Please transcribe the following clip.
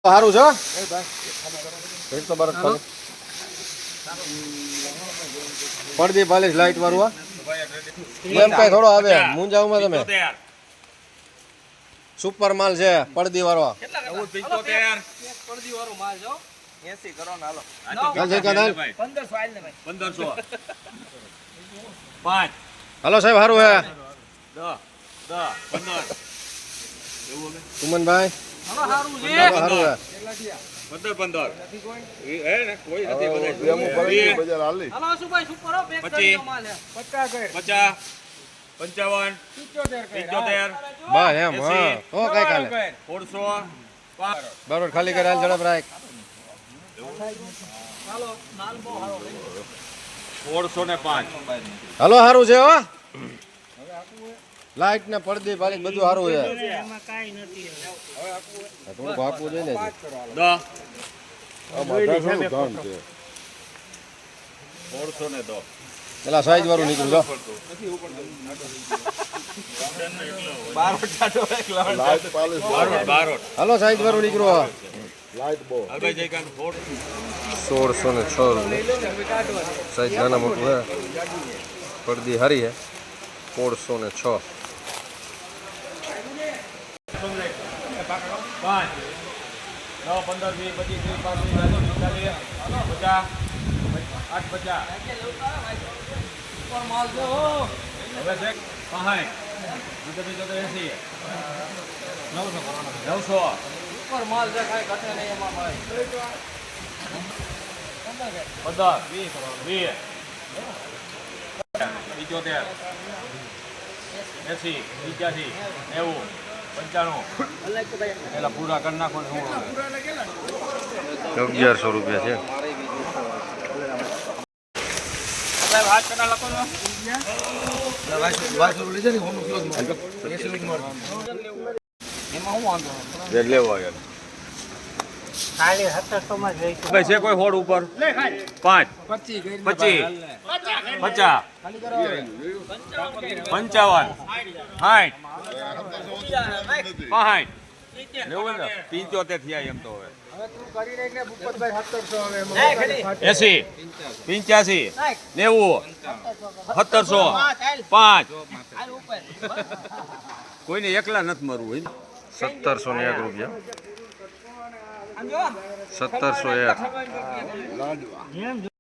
સારું છે તો બરફ પડદી પાલિશ લાઈટ વાળું એમ કઈ થોડો આવે મુંજાવમાં તમે સુપર માલ છે પડદી વાળો હાલો સાહેબ સારું હે સુમનભાઈ બરોબર ખાલી કરે ઝડપ રાખ 405 હાલો સારું છે હો લાઈટ ને પડદી પાલી બધું સારું છે થોડુંક આપવું જોઈએ ને 410 પેલા સાઈઝ વાળું નીકળ્યું જો હાલો સાઈઝ વાળું નીકળ્યું 1606 સાઈઝ નાના મોટું હે પડદી હારી હે 1606 5 9 15 20 પૂરા કરી નાખો 1100 રૂપિયા છે છે કોઈ હોડ ઉપર 5 25 50 55 60 75 થયા એમ તો હવે 80 85 90 1700 5 કોઈને એકલા નથી મરવું 1701 રૂપિયા 1701